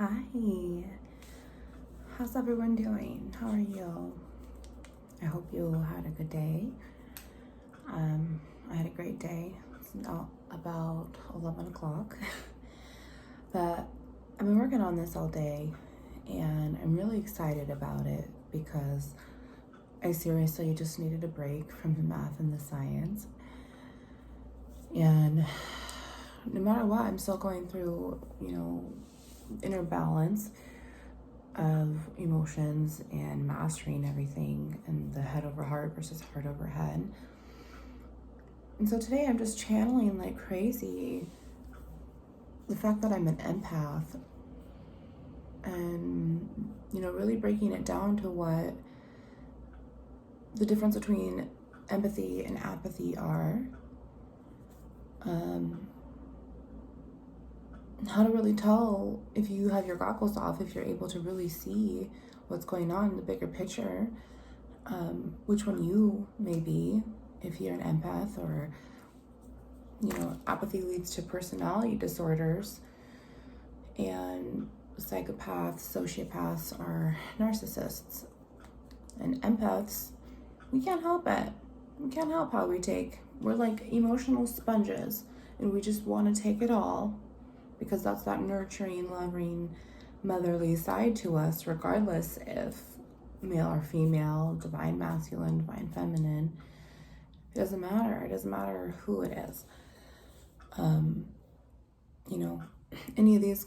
Hi, how's everyone doing? How are you? I hope you had a good day. I had a great day. It's now about 11 o'clock. But I've been working on this all day and I'm really excited about it because I seriously just needed a break from the math and the science. And no matter what, I'm still going through, inner balance of emotions and mastering everything and the head over heart versus heart over head. And so today I'm just channeling like crazy the fact that I'm an empath and, really breaking it down to what the difference between empathy and apathy are. How to really tell if you have your goggles off, if you're able to really see what's going on in the bigger picture, which one you may be, if you're an empath, or, apathy leads to personality disorders, and psychopaths, sociopaths are narcissists, and empaths, we can't help it. We can't help how we're like emotional sponges, and we just want to take it all, because that's that nurturing, loving, motherly side to us, regardless if male or female, divine masculine, divine feminine. It doesn't matter. It doesn't matter who it is. Any of these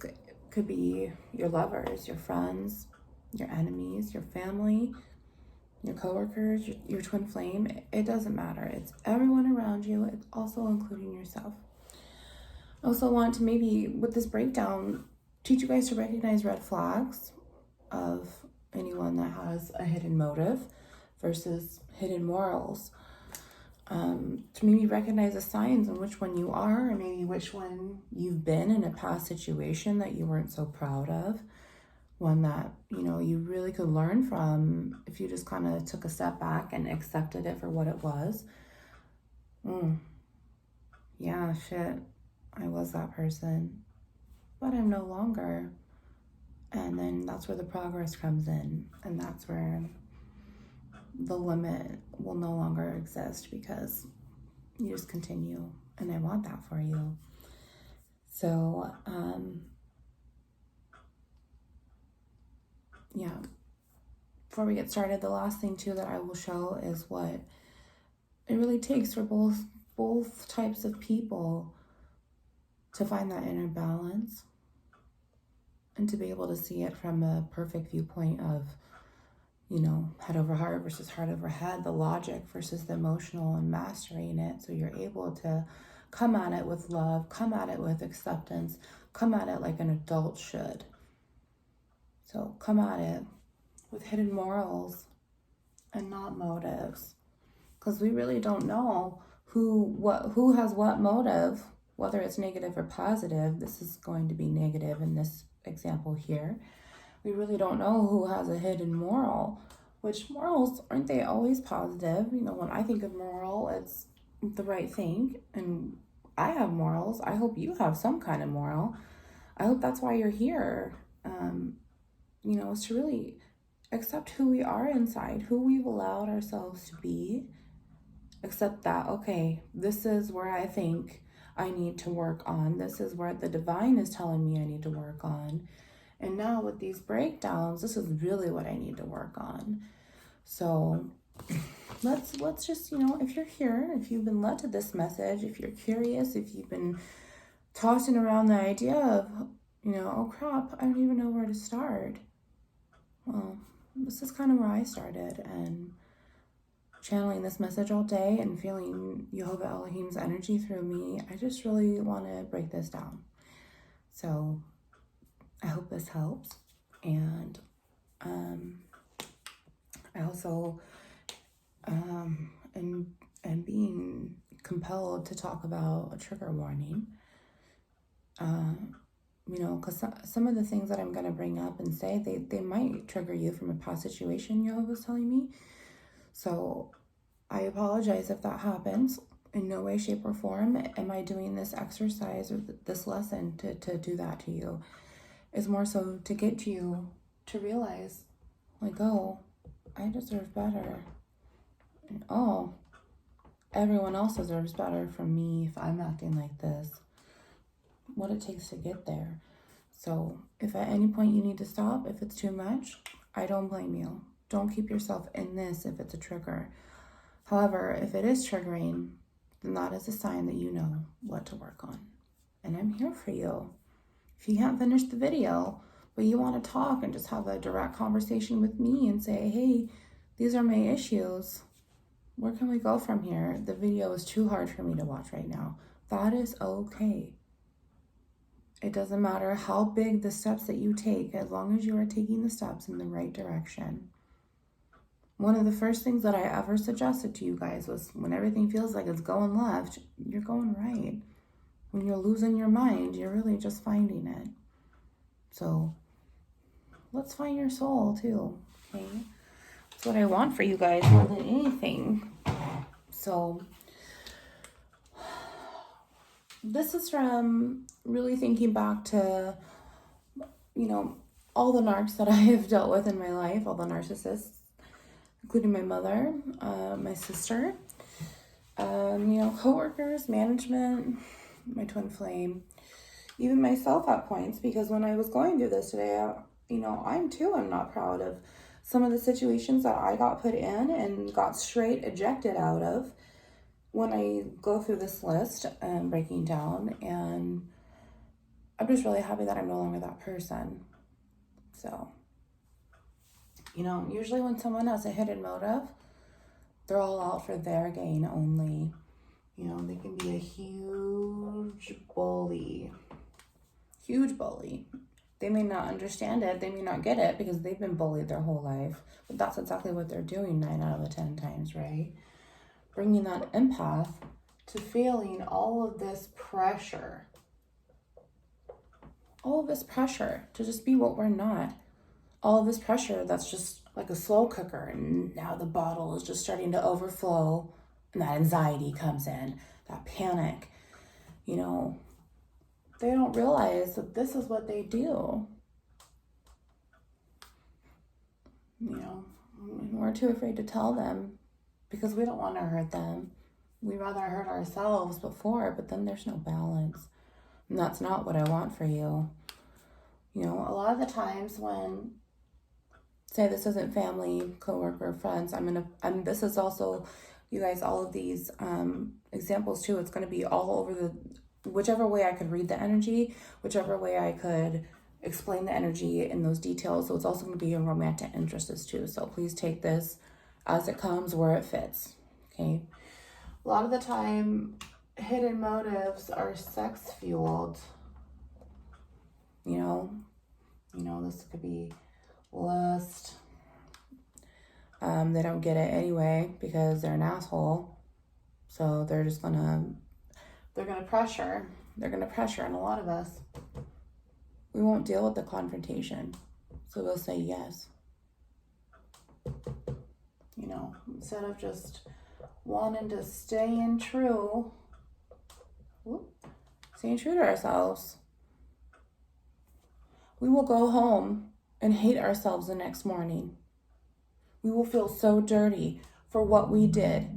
could be your lovers, your friends, your enemies, your family, your coworkers, your twin flame. It doesn't matter. It's everyone around you. It's also including yourself. I also want to maybe, with this breakdown, teach you guys to recognize red flags of anyone that has a hidden motive versus hidden morals. To maybe recognize the signs on which one you are, and maybe which one you've been in a past situation that you weren't so proud of. One that, you really could learn from if you just kind of took a step back and accepted it for what it was. Yeah, shit. I was that person, but I'm no longer. And then that's where the progress comes in, and that's where the limit will no longer exist, because you just continue, and I want that for you. So, before we get started, the last thing too that I will show is what it really takes for both types of people to find that inner balance and to be able to see it from a perfect viewpoint of, head over heart versus heart over head, the logic versus the emotional, and mastering it so you're able to come at it with love, come at it with acceptance, come at it like an adult should. So come at it with hidden morals and not motives, because we really don't know who has what motive, whether it's negative or positive. This is going to be negative in this example here. We really don't know who has a hidden moral, which morals, aren't they always positive? When I think of moral, it's the right thing, and I have morals. I hope you have some kind of moral. I hope that's why you're here, is to really accept who we are inside, who we've allowed ourselves to be. Accept that, okay, this is where I think I need to work on. This is where the divine is telling me I need to work on. And now with these breakdowns, this is really what I need to work on. So let's just, if you're here, if you've been led to this message, if you're curious, if you've been tossing around the idea of, oh crap, I don't even know where to start. Well, this is kind of where I started, and channeling this message all day and feeling Yehovah Elohim's energy through me, I just really want to break this down. So I hope this helps. And I also am being compelled to talk about a trigger warning. Because some of the things that I'm going to bring up and say, they might trigger you from a past situation Yehovah's telling me. So I apologize if that happens. In no way, shape, or form am I doing this exercise or this lesson to do that to you. is more so to get you to realize, like, oh, I deserve better. And, oh, everyone else deserves better from me if I'm acting like this. What it takes to get there. So if at any point you need to stop, if it's too much, I don't blame you. Don't keep yourself in this if it's a trigger. However, if it is triggering, then that is a sign that you know what to work on. And I'm here for you. If you can't finish the video, but you want to talk and just have a direct conversation with me and say, hey, these are my issues. Where can we go from here? The video is too hard for me to watch right now. That is okay. It doesn't matter how big the steps that you take, as long as you are taking the steps in the right direction. One of the first things that I ever suggested to you guys was when everything feels like it's going left, you're going right. When you're losing your mind, you're really just finding it. So let's find your soul too, okay? That's what I want for you guys more than anything. So this is from really thinking back to, all the narcs that I have dealt with in my life, all the narcissists, including my mother, my sister, coworkers, management, my twin flame, even myself at points, because when I was going through this today, I'm not proud of some of the situations that I got put in and got straight ejected out of when I go through this list and breaking down, and I'm just really happy that I'm no longer that person. So, usually when someone has a hidden motive, they're all out for their gain only. They can be a huge bully. They may not understand it. They may not get it because they've been bullied their whole life. But that's exactly what they're doing 9 out of the 10 times, right? Bringing that empath to feeling all of this pressure. All of this pressure to just be what we're not. All of this pressure that's just like a slow cooker, and now the bottle is just starting to overflow, and that anxiety comes in, that panic. They don't realize that this is what they do. We're too afraid to tell them because we don't want to hurt them. We'd rather hurt ourselves before, but then there's no balance. And that's not what I want for you. A lot of the times when, say this isn't family, coworker, friends, this is also, you guys, all of these examples too, it's going to be all over whichever way I could read the energy, whichever way I could explain the energy in those details. So it's also going to be in romantic interests too. So please take this as it comes, where it fits, okay? A lot of the time, hidden motives are sex fueled. This could be lust. They don't get it anyway because they're an asshole. So they're gonna pressure. They're gonna pressure, and a lot of us, we won't deal with the confrontation. So we'll say yes. Instead of just wanting to staying true to ourselves, we will go home and hate ourselves the next morning. We will feel so dirty for what we did.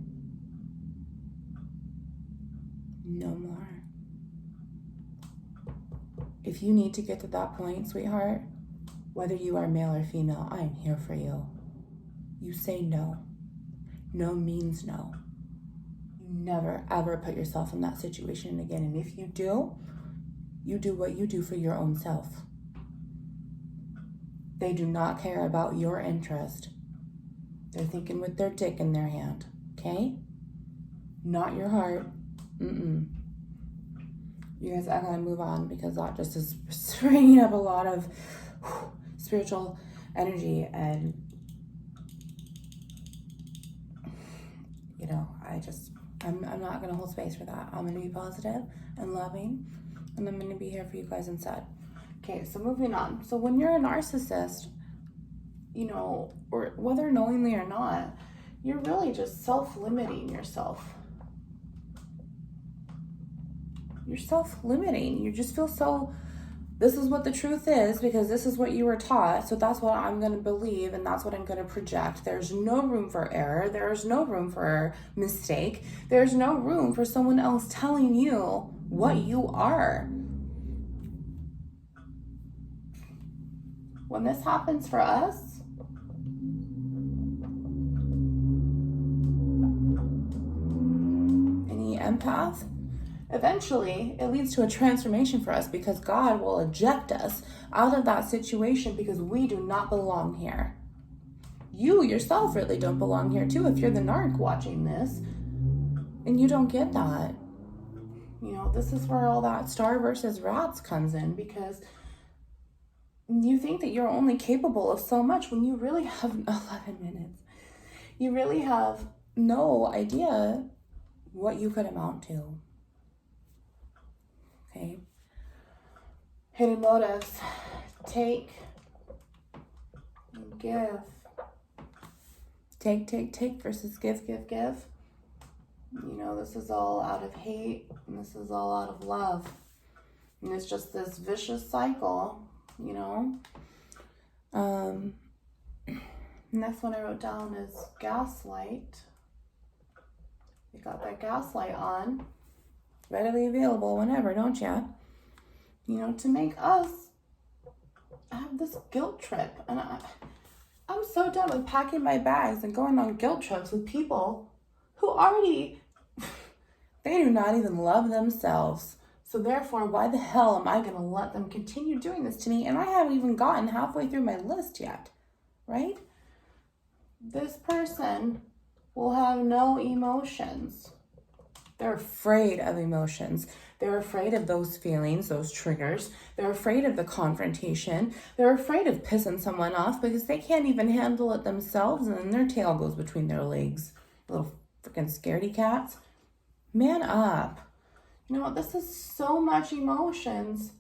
No more. If you need to get to that point, sweetheart, whether you are male or female, I am here for you. You say no. No means no. You never, ever put yourself in that situation again. And if you do what you do for your own self. They do not care about your interest. They're thinking with their dick in their hand, okay? Not your heart. You guys, I'm gonna move on because that just is bringing up a lot of spiritual energy, and I'm not gonna hold space for that. I'm gonna be positive and loving, and I'm gonna be here for you guys instead. Okay, so moving on. So when you're a narcissist, or whether knowingly or not, you're really just self-limiting yourself. You're self-limiting. You just feel so This is what the truth is because this is what you were taught. So that's what I'm going to believe and that's what I'm going to project. There's no room for error. There's no room for mistake. There's no room for someone else telling you what you are. When this happens for us, any empath, eventually it leads to a transformation for us because God will eject us out of that situation because we do not belong here. You yourself really don't belong here too if you're the narc watching this and you don't get that. You know, this is where all that star versus rats comes in because you think that you're only capable of so much when you really have 11 minutes. You really have no idea what you could amount to. Okay. Hidden motives. Take and give. Take versus give. You know, this is all out of hate and this is all out of love. And it's just this vicious cycle, you know. Next one I wrote down is gaslight. You got that gaslight on. Readily available whenever, don't you? You know, to make us have this guilt trip. And I'm so done with packing my bags and going on guilt trips with people who already, they do not even love themselves. So therefore, why the hell am I going to let them continue doing this to me? And I haven't even gotten halfway through my list yet, right? This person will have no emotions. They're afraid of emotions. They're afraid of those feelings, those triggers. They're afraid of the confrontation. They're afraid of pissing someone off because they can't even handle it themselves and then their tail goes between their legs. Little freaking scaredy cats. Man up. You know what? This is so much emotions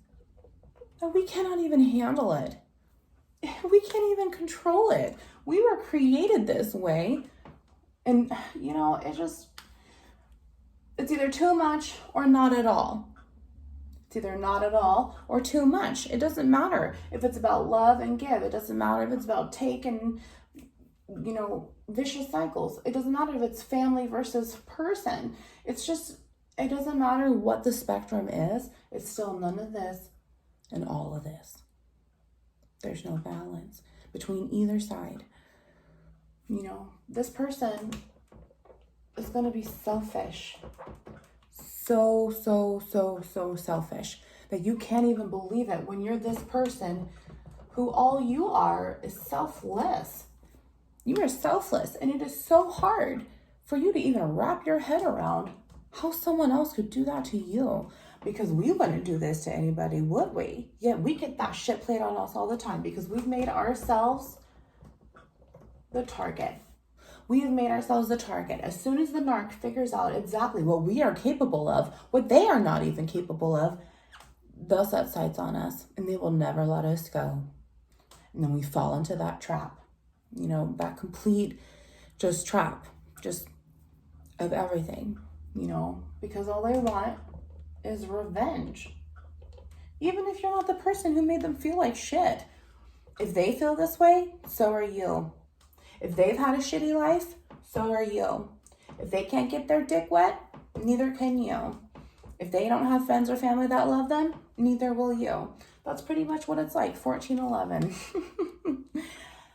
that we cannot even handle it. We can't even control it. We were created this way. And, you know, it's either too much or not at all. It's either not at all or too much. It doesn't matter if it's about love and give. It doesn't matter if it's about take and, you know, vicious cycles. It doesn't matter if it's family versus person. It's just, it doesn't matter what the spectrum is. It's still none of this and all of this. There's no balance between either side. You know, this person is going to be selfish. So selfish that you can't even believe it when you're this person who all you are is selfless. You are selfless, and it is so hard for you to even wrap your head around how someone else could do that to you. Because we wouldn't do this to anybody, would we? Yet we get that shit played on us all the time because we've made ourselves the target. We have made ourselves the target. As soon as the narc figures out exactly what we are capable of, what they are not even capable of, they'll set sights on us and they will never let us go. And then we fall into that trap, you know, that complete just trap, just of everything, you know, because all they want is revenge. Even if you're not the person who made them feel like shit. If they feel this way, so are you. If they've had a shitty life, so are you. If they can't get their dick wet, neither can you. If they don't have friends or family that love them, neither will you. That's pretty much what it's like, 1411.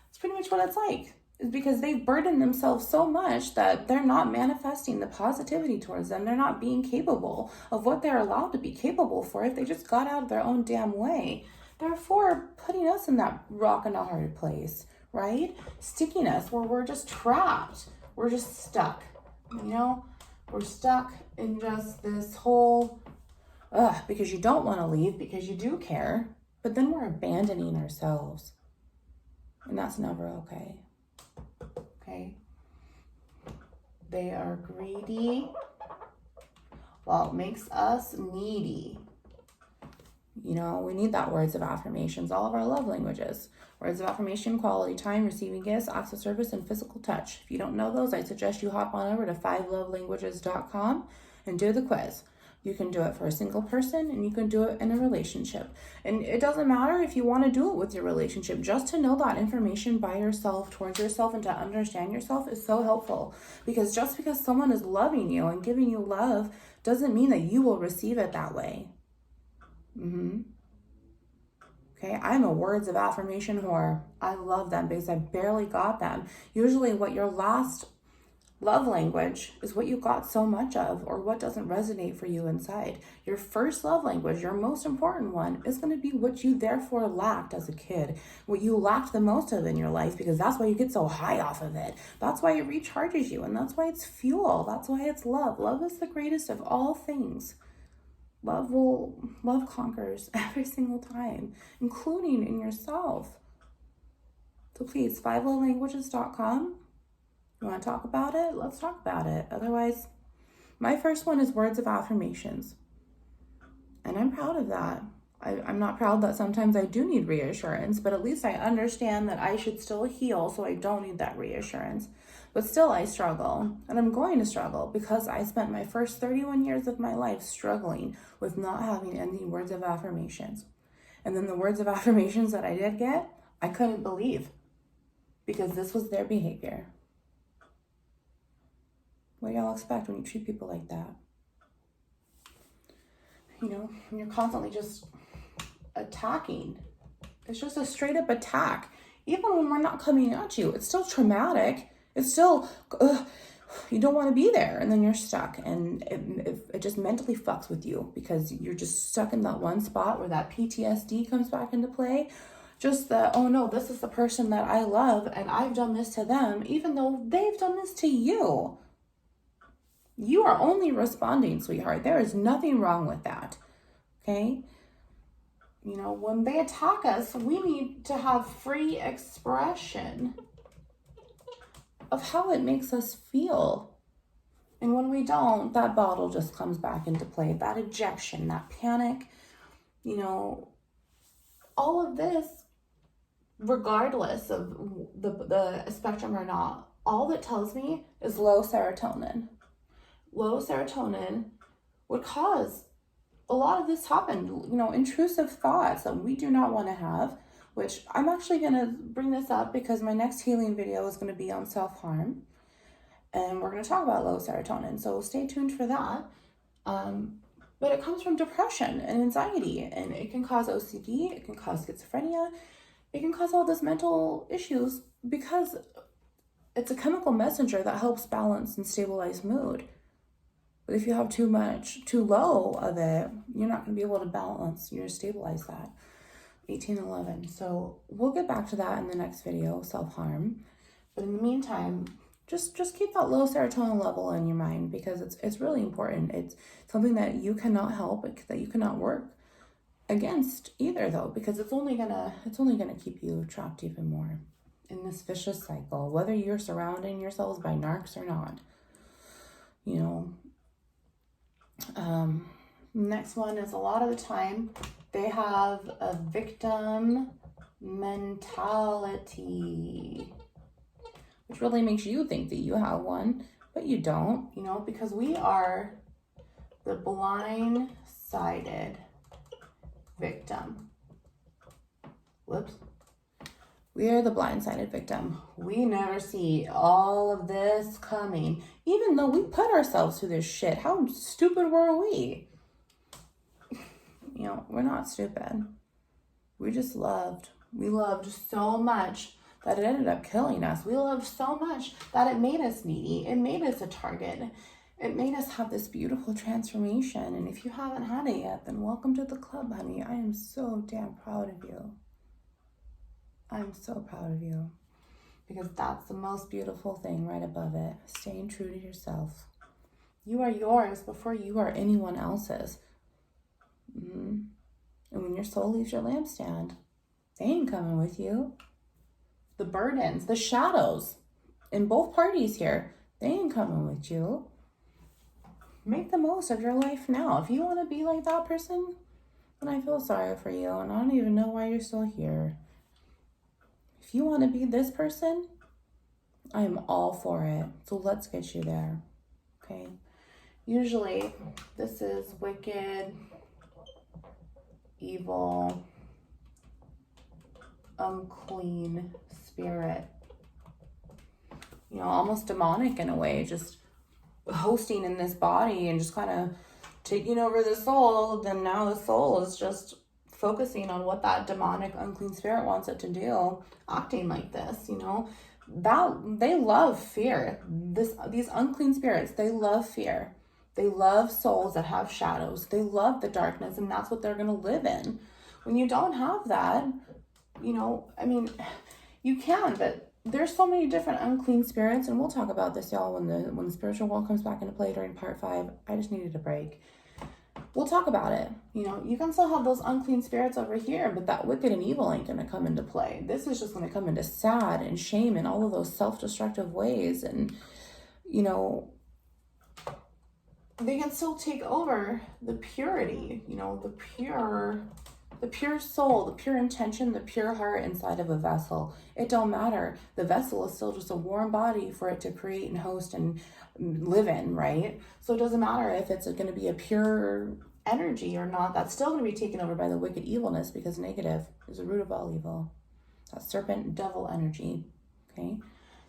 It's pretty much what it's like. It's because they've burdened themselves so much that they're not manifesting the positivity towards them. They're not being capable of what they're allowed to be capable for if they just got out of their own damn way. Therefore, putting us in that rock and a hard place, right? Sticking us where we're just trapped. We're just stuck, you know? We're stuck in just this whole, because you don't want to leave, because you do care, but then we're abandoning ourselves. And that's never okay. Okay? They are greedy. Well, it makes us needy. You know, we need that words of affirmations, all of our love languages. Words of affirmation, quality time, receiving gifts, acts of service, and physical touch. If you don't know those, I suggest you hop on over to 5lovelanguages.com and do the quiz. You can do it for a single person, and you can do it in a relationship. And it doesn't matter if you want to do it with your relationship. Just to know that information by yourself, towards yourself, and to understand yourself is so helpful. Because just because someone is loving you and giving you love doesn't mean that you will receive it that way. Okay, I'm a words of affirmation whore. I love them because I barely got them. Usually what your last love language is what you got so much of, or what doesn't resonate for you inside. Your first love language, your most important one, is going to be what you therefore lacked as a kid, what you lacked the most of in your life, because that's why you get so high off of it. That's why it recharges you, and that's why it's fuel. That's why it's love. Love is the greatest of all things. Love conquers every single time, including in yourself. So please, 5lovelanguages.com. You want to talk about it? Let's talk about it. Otherwise, my first one is words of affirmations. And I'm proud of that. I'm not proud that sometimes I do need reassurance, but at least I understand that I should still heal, so I don't need that reassurance. But still, I struggle, and I'm going to struggle because I spent my first 31 years of my life struggling with not having any words of affirmations. And then the words of affirmations that I did get, I couldn't believe, because this was their behavior. What do y'all expect when you treat people like that? You know, when you're constantly just attacking. It's just a straight up attack. Even when we're not coming at you, it's still traumatic. It's still, you don't want to be there, and then you're stuck, and it just mentally fucks with you because you're just stuck in that one spot where that PTSD comes back into play. Just the, oh no, this is the person that I love, and I've done this to them, even though they've done this to you. You are only responding, sweetheart. There is nothing wrong with that, okay? You know, when they attack us, we need to have free expression of how it makes us feel. And when we don't, that bottle just comes back into play. That ejection, that panic, you know, all of this, regardless of the spectrum or not, all that tells me is low serotonin. Low serotonin would cause a lot of this happen, you know, intrusive thoughts that we do not want to have, which I'm actually going to bring this up because my next healing video is going to be on self-harm, and we're going to talk about low serotonin, so stay tuned for that. But it comes from depression and anxiety, and it can cause OCD, it can cause schizophrenia, it can cause all these mental issues because it's a chemical messenger that helps balance and stabilize mood. But if you have too low of it, you're not going to be able to balance, stabilize that. 1811. So we'll get back to that in the next video, self-harm. But in the meantime, just keep that low serotonin level in your mind, because it's really important. It's something that you cannot help, that you cannot work against either, though, because it's only gonna keep you trapped even more in this vicious cycle, whether you're surrounding yourselves by narcs or not. You know, next one is, a lot of the time they have a victim mentality, which really makes you think that you have one, but you don't, you know, because we are the blindsided victim. Whoops. We are the blindsided victim. We never see all of this coming, even though we put ourselves through this shit. How stupid were we? You know, we're not stupid. We just loved. We loved so much that it ended up killing us. We loved so much that it made us needy. It made us a target. It made us have this beautiful transformation. And if you haven't had it yet, then welcome to the club, honey. I am so damn proud of you. I'm so proud of you, because that's the most beautiful thing right above it. Staying true to yourself. You are yours before you are anyone else's. And when your soul leaves your lampstand, they ain't coming with you. The burdens, the shadows in both parties here, they ain't coming with you. Make the most of your life now. If you want to be like that person, then I feel sorry for you, and I don't even know why you're still here. If you want to be this person, I am all for it. So let's get you there, okay? Usually, this is wicked, evil, unclean spirit. You know, almost demonic in a way, just hosting in this body and just kind of taking over the soul. Then now the soul is just focusing on what that demonic, unclean spirit wants it to do, acting like this, you know. That they love fear. These unclean spirits, they love fear. They love souls that have shadows. They love the darkness, and that's what they're going to live in. When you don't have that, you know, I mean, you can, but there's so many different unclean spirits, and we'll talk about this, y'all, when the spiritual world comes back into play during part 5. I just needed a break. We'll talk about it. You know, you can still have those unclean spirits over here, but that wicked and evil ain't going to come into play. This is just going to come into sad and shame and all of those self-destructive ways. And, you know, they can still take over the purity, you know, the pure soul, the pure intention, the pure heart inside of a vessel. It don't matter. The vessel is still just a warm body for it to create and host and live in, right? So it doesn't matter if it's going to be a pure energy or not. That's still going to be taken over by the wicked evilness, because negative is the root of all evil. That serpent devil energy, okay?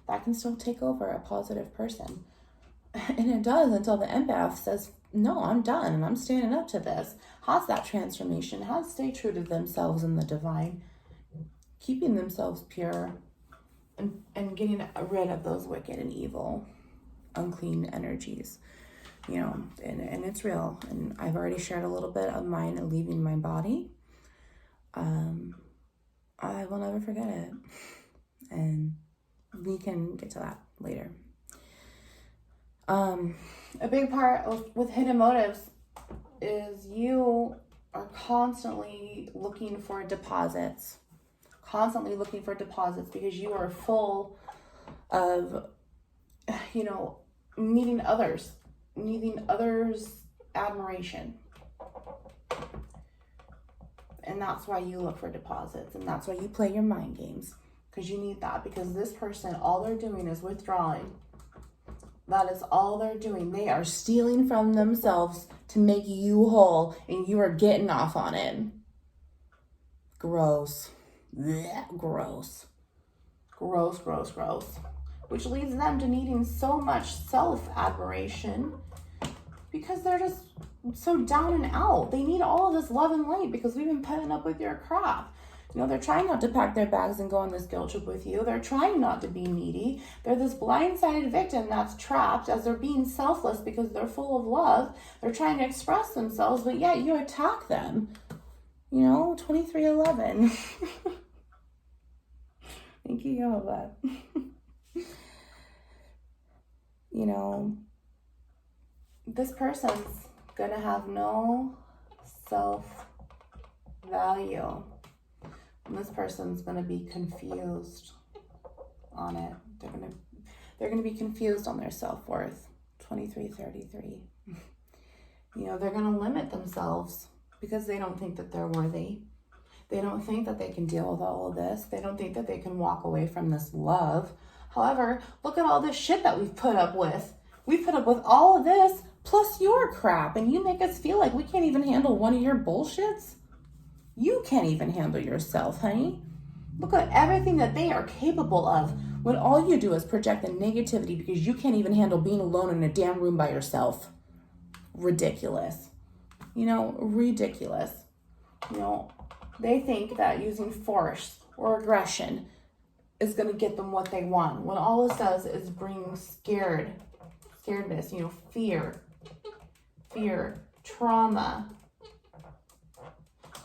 That can still take over a positive person. And it does until the empath says, no, I'm done and I'm standing up to this. Has that transformation, has stay true to themselves and the divine, keeping themselves pure and getting rid of those wicked and evil, unclean energies, you know, and it's real. And I've already shared a little bit of mine leaving my body. I will never forget it. And we can get to that later. A big part with hidden motives is you are constantly looking for deposits, because you are full of, you know, needing others admiration. And that's why you look for deposits, and that's why you play your mind games, because you need that, because this person, all they're doing is withdrawing. That is all they're doing. They are stealing from themselves to make you whole, and you are getting off on it. Gross. Blech, gross. Gross, gross, gross. Which leads them to needing so much self-admiration, because they're just so down and out. They need all of this love and light because we've been putting up with your crap. You know, they're trying not to pack their bags and go on this guilt trip with you. They're trying not to be needy. They're this blindsided victim that's trapped as they're being selfless because they're full of love. They're trying to express themselves, but yet you attack them. You know, 2311. Thank you, Jehovah. You know, this person's gonna have no self-value. And this person's going to be confused on it. They're going to be confused on their self-worth. 2333. You know, they're going to limit themselves because they don't think that they're worthy. They don't think that they can deal with all of this. They don't think that they can walk away from this love. However, look at all this shit that we've put up with. We've put up with all of this plus your crap, and you make us feel like we can't even handle one of your bullshits? You can't even handle yourself, honey. Look at everything that they are capable of when all you do is project the negativity because you can't even handle being alone in a damn room by yourself. Ridiculous. You know, ridiculous. You know, they think that using force or aggression is going to get them what they want, when all this does is bring scaredness, you know, fear, trauma,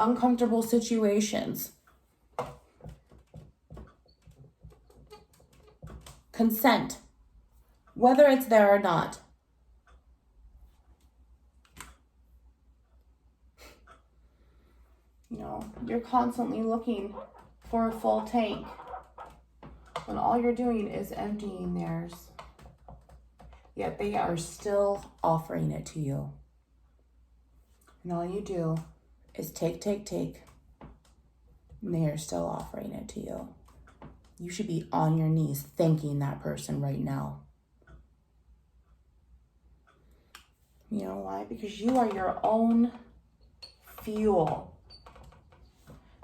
uncomfortable situations, consent, whether it's there or not. You know, you're constantly looking for a full tank when all you're doing is emptying theirs. Yet they are still offering it to you. And all you do is take. And they are still offering it to you. You should be on your knees thanking that person right now. You know why? Because you are your own fuel.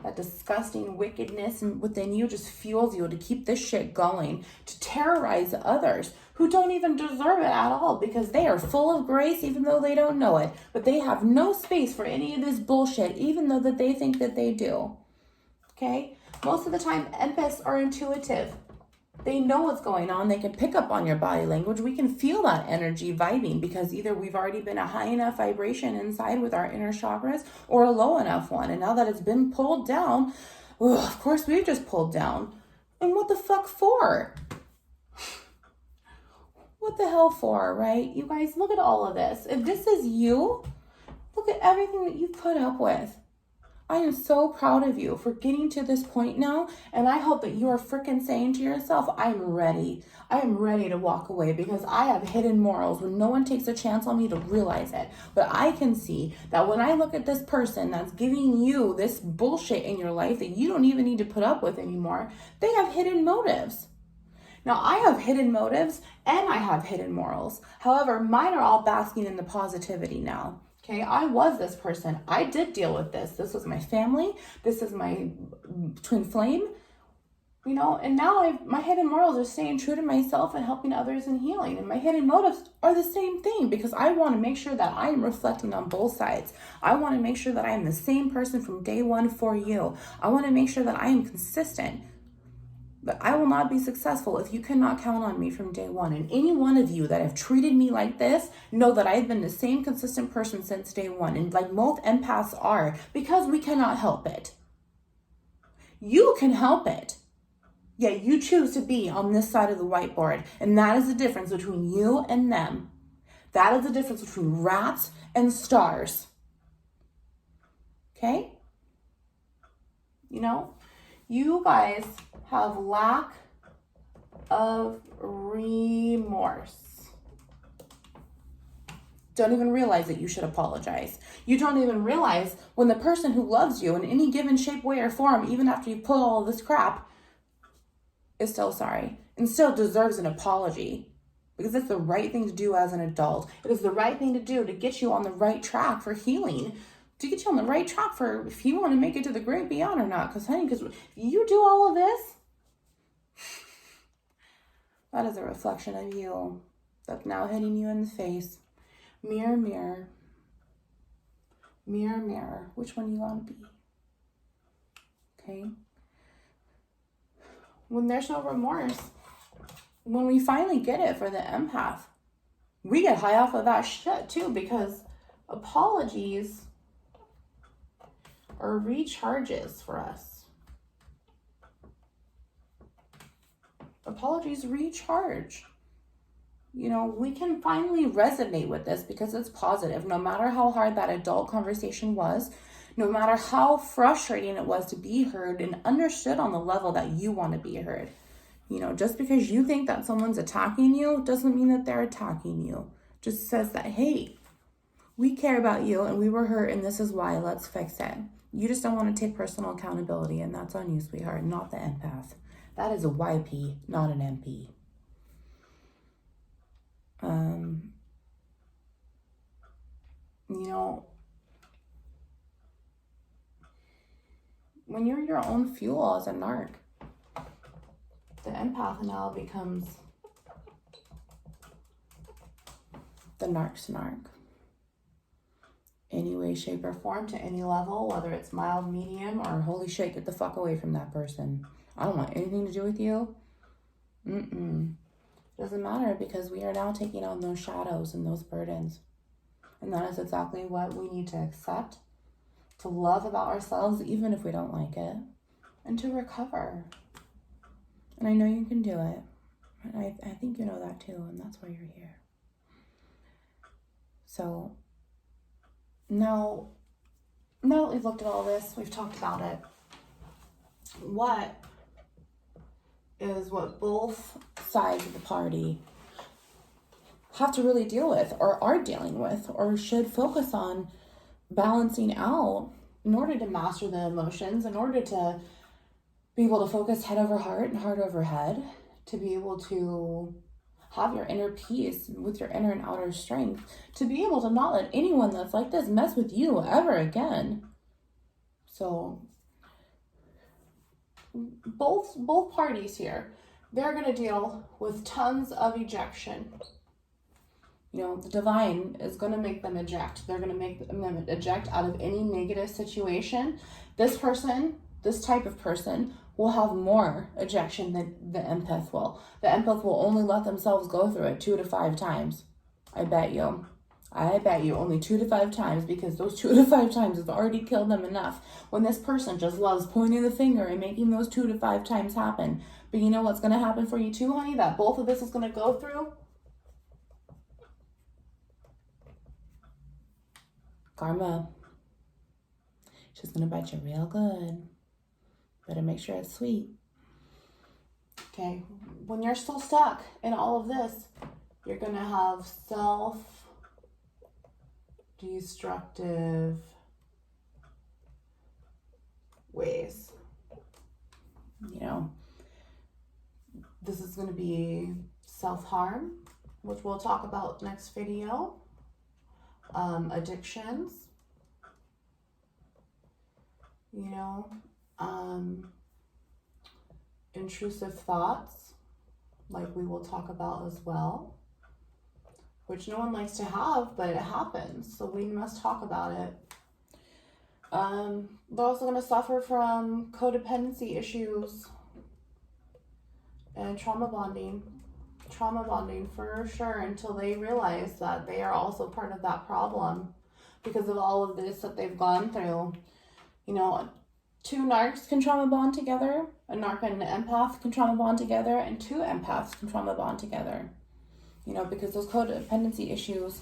That disgusting wickedness within you just fuels you to keep this shit going, to terrorize others who don't even deserve it at all, because they are full of grace even though they don't know it. But they have no space for any of this bullshit, even though that they think that they do. Okay? Most of the time, empaths are intuitive. They know what's going on. They can pick up on your body language. We can feel that energy vibing, because either we've already been a high enough vibration inside with our inner chakras, or a low enough one. And now that it's been pulled down, well, of course we've just pulled down. And what the fuck for? What the hell for, right? You guys, look at all of this. If this is you, look at everything that you've put up with. I am so proud of you for getting to this point now, and I hope that you are freaking saying to yourself, I'm ready. I am ready to walk away, because I have hidden morals when no one takes a chance on me to realize it. But I can see that when I look at this person that's giving you this bullshit in your life that you don't even need to put up with anymore, they have hidden motives. Now, I have hidden motives and I have hidden morals. However, mine are all basking in the positivity now. Okay, I was this person. I did deal with this. This was my family. This is my twin flame. You know, and now my hidden morals are staying true to myself and helping others and healing. And my hidden motives are the same thing, because I want to make sure that I am reflecting on both sides. I want to make sure that I am the same person from day one for you. I want to make sure that I am consistent. But I will not be successful if you cannot count on me from day one. And any one of you that have treated me like this, know that I've been the same consistent person since day one. And like most empaths are, because we cannot help it. You can help it. Yet you choose to be on this side of the whiteboard. And that is the difference between you and them. That is the difference between rats and stars. Okay? You know, you guys have lack of remorse. Don't even realize that you should apologize. You don't even realize when the person who loves you in any given shape, way, or form, even after you pull all this crap, is still sorry and still deserves an apology, because it's the right thing to do as an adult. It is the right thing to do to get you on the right track for healing, to get you on the right track for if you want to make it to the great beyond or not. Because honey, because if you do all of this, that is a reflection of you that's now hitting you in the face. Mirror, mirror. Mirror, mirror. Which one you want to be? Okay? When there's no remorse, when we finally get it for the empath, we get high off of that shit too, because apologies are recharges for us. Apologies recharge. You know, we can finally resonate with this because it's positive. No matter how hard that adult conversation was, no matter how frustrating it was to be heard and understood on the level that you want to be heard. You know, just because you think that someone's attacking you doesn't mean that they're attacking you. Just says that, hey, we care about you and we were hurt and this is why, let's fix it. You just don't want to take personal accountability, and that's on you, sweetheart, not the empath. That is a YP, not an MP. You know, when you're your own fuel as a narc, the empath now becomes the narc's narc. Any way, shape, or form, to any level, whether it's mild, medium, or holy shit, get the fuck away from that person. I don't want anything to do with you. Doesn't matter, because we are now taking on those shadows and those burdens. And that is exactly what we need to accept, to love about ourselves, even if we don't like it, and to recover. And I know you can do it. And I think you know that too, and that's why you're here. So, now that we've looked at all this, we've talked about it, what is what both sides of the party have to really deal with, or are dealing with, or should focus on balancing out in order to master the emotions, in order to be able to focus head over heart and heart over head, to be able to have your inner peace with your inner and outer strength to be able to not let anyone that's like this mess with you ever again. So both parties here, they're going to deal with tons of ejection. You know, the divine is going to make them eject. They're going to make them eject out of any negative situation. This person, this type of person, will have more ejection than the empath will. The empath will only let themselves go through it 2 to 5 times. I bet you only 2 to 5 times, because those 2 to 5 times have already killed them enough. When this person just loves pointing the finger and making those 2 to 5 times happen. But you know what's going to happen for you too, honey? That both of this is going to go through? Karma. She's going to bite you real good. Better make sure it's sweet. Okay, when you're still stuck in all of this, you're going to have self-destructive ways. You know, this is going to be self-harm, which we'll talk about next video. Addictions, you know, intrusive thoughts, like we will talk about as well, which no one likes to have, but it happens, so we must talk about it. They're also going to suffer from codependency issues and trauma bonding for sure, until they realize that they are also part of that problem because of all of this that they've gone through. You know, 2 narcs can trauma bond together, a narc and an empath can trauma bond together, and 2 empaths can trauma bond together. You know, because those codependency issues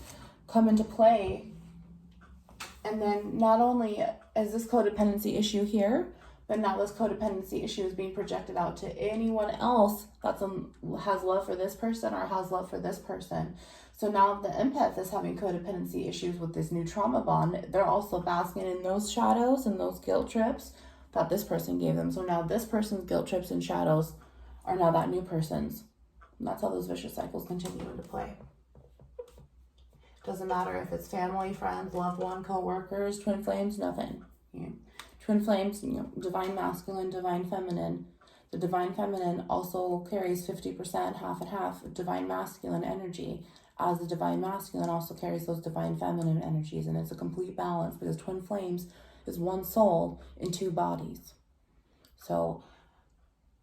come into play. And then not only is this codependency issue here, but now this codependency issue is being projected out to anyone else that has love for this person or has love for this person. So now the empath is having codependency issues with this new trauma bond. They're also basking in those shadows and those guilt trips that this person gave them. So now this person's guilt trips and shadows are now that new person's. And that's how those vicious cycles continue into play. Doesn't matter if it's family, friends, loved one, co-workers, twin flames, nothing. Yeah. Twin flames, you know, divine masculine, divine feminine. The divine feminine also carries 50%, half and half, divine masculine energy, as the divine masculine also carries those divine feminine energies. And it's a complete balance, because twin flames is one soul in 2 bodies. So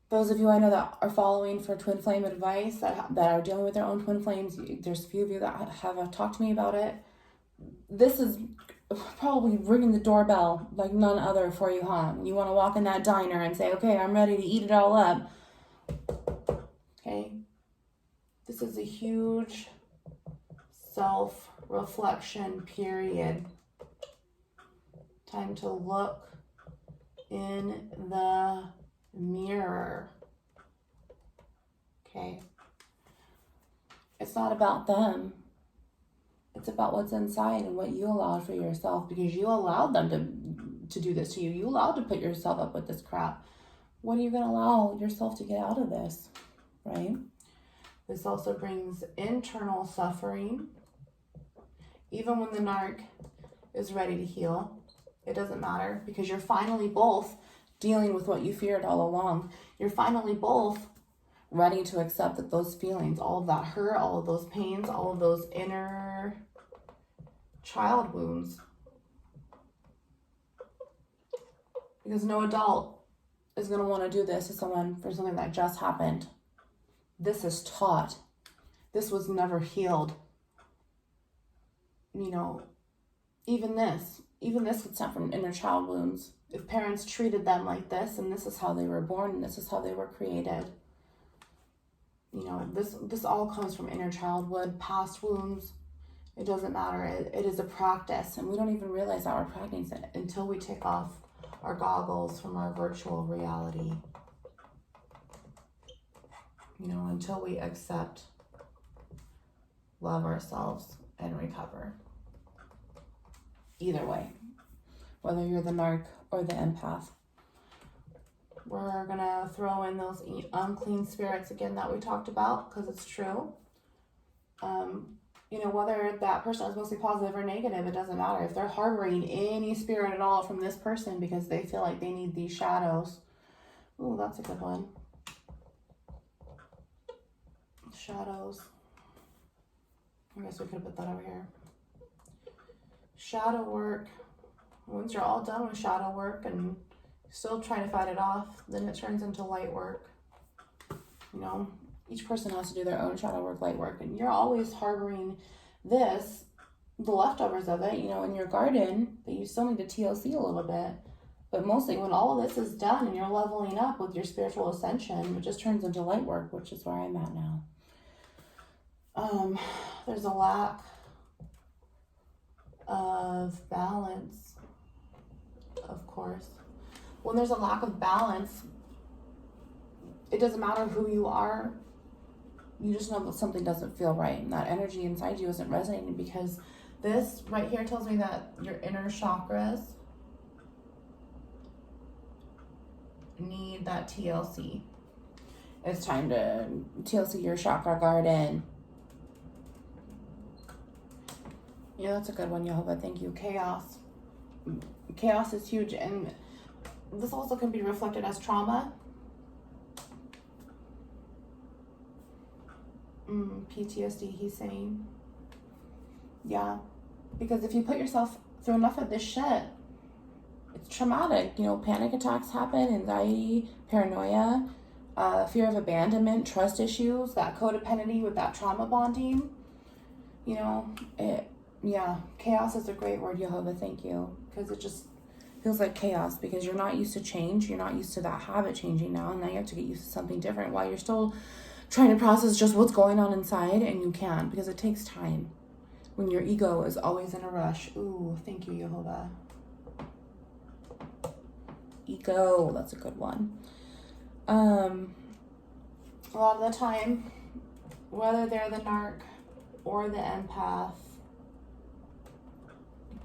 those of you I know that are following for twin flame advice, that are dealing with their own twin flames, there's a few of you that have talked to me about it. This is probably ringing the doorbell like none other for you, huh? You want to walk in that diner and say, okay, I'm ready to eat it all up. Okay? This is a huge self-reflection period. Time to look in the mirror. Okay? It's not about them. It's about what's inside and what you allowed for yourself, because you allowed them to do this to you. You allowed to put yourself up with this crap. What are you going to allow yourself to get out of this, right? This also brings internal suffering. Even when the narc is ready to heal, it doesn't matter, because you're finally both dealing with what you feared all along. You're finally both ready to accept that those feelings, all of that hurt, all of those pains, all of those inner child wounds. Because no adult is going to want to do this to someone for something that just happened. This is taught. This was never healed. You know, even this would stem from inner child wounds. If parents treated them like this, and this is how they were born, and this is how they were created. You know, this all comes from inner childhood, past wounds. It doesn't matter. It is a practice, and we don't even realize that we're practicing it until we take off our goggles from our virtual reality. You know, until we accept, love ourselves, and recover. Either way, whether you're the narc or the empath. We're going to throw in those unclean spirits again that we talked about, because it's true. Whether that person is mostly positive or negative, it doesn't matter. If they're harboring any spirit at all from this person because they feel like they need these shadows. Ooh, that's a good one. Shadows. I guess we could put that over here. Shadow work. Once you're all done with shadow work and still trying to fight it off, then it turns into light work. Each person has to do their own shadow work, light work, and you're always harboring this, the leftovers of it, in your garden, that you still need to TLC a little bit. But mostly when all of this is done and you're leveling up with your spiritual ascension, it just turns into light work, which is where I'm at now. There's a lack of balance, of course. When there's a lack of balance, it doesn't matter who you are. You just know that something doesn't feel right, and that energy inside you isn't resonating, because this right here tells me that your inner chakras need that TLC. It's time to TLC your chakra garden. Yeah, that's a good one, Jehovah. Thank you. Chaos. Chaos is huge, and this also can be reflected as trauma. PTSD, he's saying. Yeah, because if you put yourself through enough of this shit, it's traumatic. Panic attacks happen, anxiety, paranoia, fear of abandonment, trust issues, that codependency with that trauma bonding. Chaos is a great word, Jehovah. Thank you. Because it just feels like chaos, because you're not used to change. You're not used to that habit changing now, and now you have to get used to something different while you're still trying to process just what's going on inside, and you can't, because it takes time when your ego is always in a rush. Ooh, thank you, Jehovah. Ego, that's a good one. A lot of the time, whether they're the narc or the empath,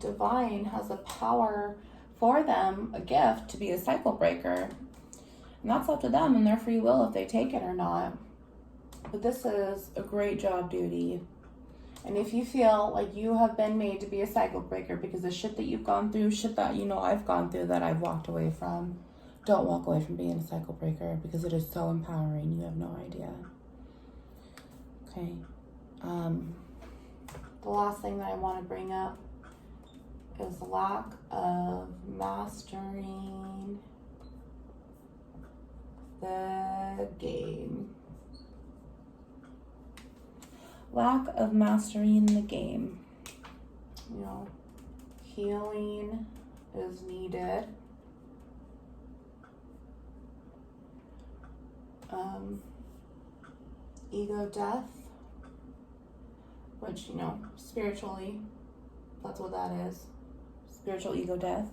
divine has a power for them, a gift to be a cycle breaker. And that's up to them and their free will if they take it or not. But this is a great job duty. And if you feel like you have been made to be a cycle breaker because the shit that you've gone through, shit that I've gone through, that I've walked away from, don't walk away from being a cycle breaker, because it is so empowering. You have no idea. Okay. The last thing that I want to bring up is lack of mastering the game. Lack of mastering the game. Healing is needed. Ego death, which, spiritually, that's what that is. Spiritual ego death.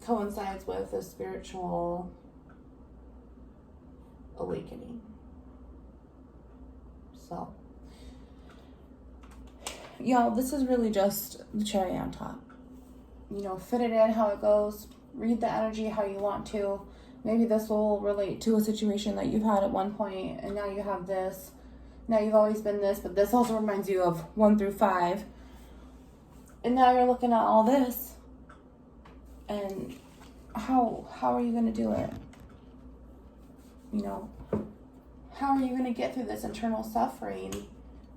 Coincides with a spiritual awakening. So, y'all, this is really just the cherry on top. Fit it in how it goes. Read the energy how you want to. Maybe this will relate to a situation that you've had at one point, and now you have this. Now you've always been this, but this also reminds you of 1 through 5. And now you're looking at all this. And how are you going to do it? How are you going to get through this internal suffering?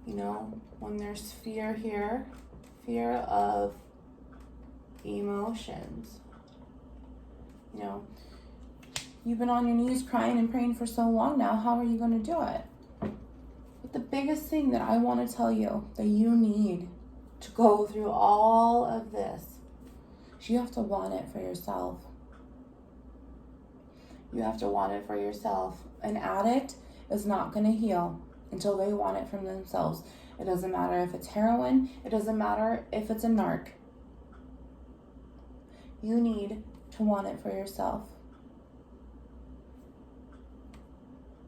When there's fear here, fear of emotions. You've been on your knees crying and praying for so long now. How are you going to do it? But the biggest thing that I want to tell you that you need to go through all of this, is you have to want it for yourself. You have to want it for yourself. An addict is not going to heal until they want it from themselves. It doesn't matter if it's heroin. It doesn't matter if it's a narc. You need to want it for yourself.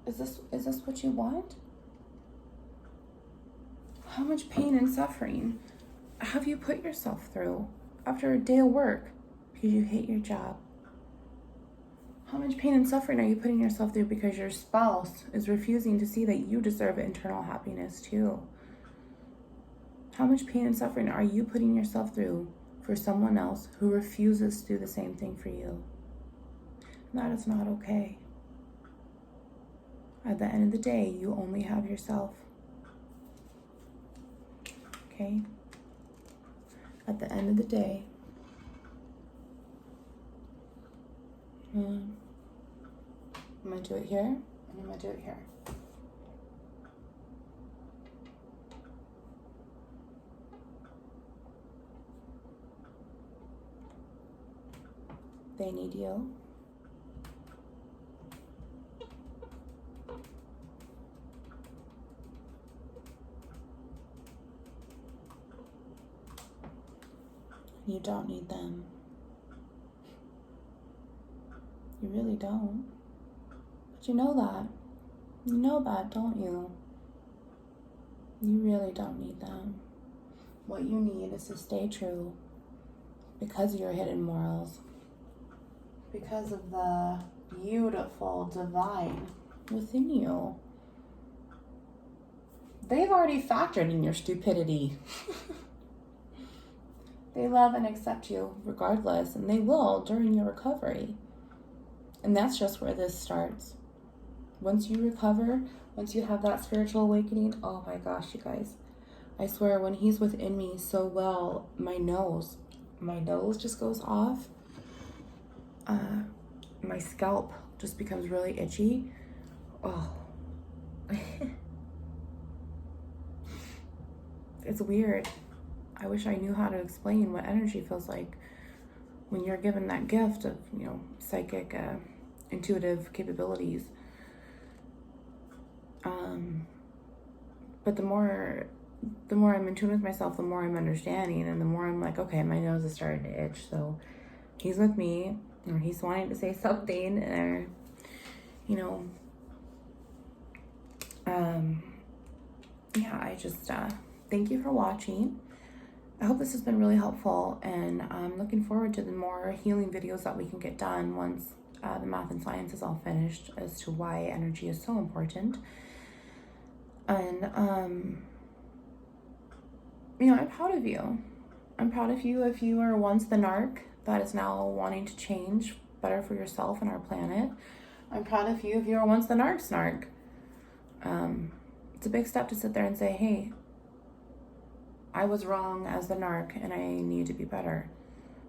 Is this what you want? How much pain and suffering have you put yourself through after a day of work because you hate your job? How much pain and suffering are you putting yourself through because your spouse is refusing to see that you deserve internal happiness too? How much pain and suffering are you putting yourself through for someone else who refuses to do the same thing for you? That is not okay. At the end of the day, you only have yourself. Okay? At the end of the day, I'm going to do it here, and I'm going to do it here. They need you. You don't need them. You really don't. But you know that. You know that, don't you? You really don't need them. What you need is to stay true because of your hidden morals. Because of the beautiful divine within you. They've already factored in your stupidity. They love and accept you regardless, and they will during your recovery. And that's just where this starts. Once you recover, once you have that spiritual awakening, oh my gosh, you guys. I swear, when he's within me so well, my nose just goes off. My scalp just becomes really itchy. Oh. It's weird. I wish I knew how to explain what energy feels like when you're given that gift of, psychic, intuitive capabilities. But the more I'm in tune with myself, the more I'm understanding, and the more I'm like, okay, my nose is starting to itch. So he's with me, or he's wanting to say something, or, I just, thank you for watching. I hope this has been really helpful, and I'm looking forward to the more healing videos that we can get done once the math and science is all finished as to why energy is so important. And, I'm proud of you. I'm proud of you if you were once the narc that is now wanting to change better for yourself and our planet. I'm proud of you if you were once the narc's narc. It's a big step to sit there and say, hey, I was wrong as the narc and I need to be better.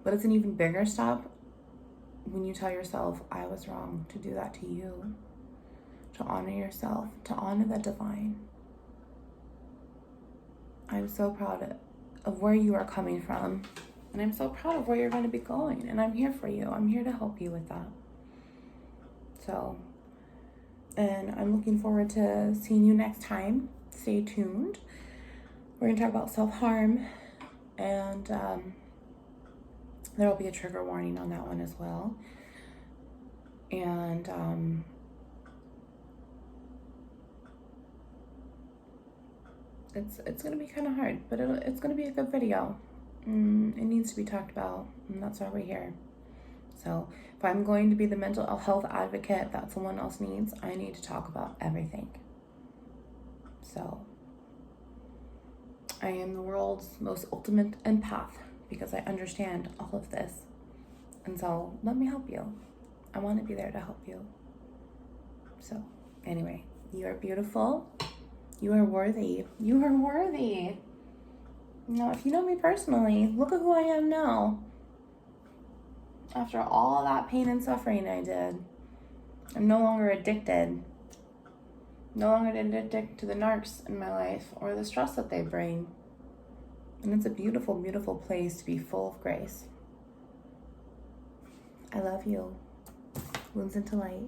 But it's an even bigger step when you tell yourself, I was wrong to do that to you. To honor yourself, to honor the divine. I'm so proud of where you are coming from. And I'm so proud of where you're going to be going. And I'm here for you. I'm here to help you with that. So, and I'm looking forward to seeing you next time. Stay tuned. We're going to talk about self-harm, and there will be a trigger warning on that one as well. And it's going to be kind of hard, but it's going to be a good video. It needs to be talked about, and that's why we're here. So if I'm going to be the mental health advocate that someone else needs, I need to talk about everything. So I am the world's most ultimate empath because I understand all of this. And so let me help you. I want to be there to help you. So anyway, you are beautiful. You are worthy. You are worthy. Now, if you know me personally, look at who I am now. After all that pain and suffering I did, I'm no longer addicted. No longer addicted to the narcs in my life or the stress that they bring. And it's a beautiful, beautiful place to be full of grace. I love you. Wounds into light.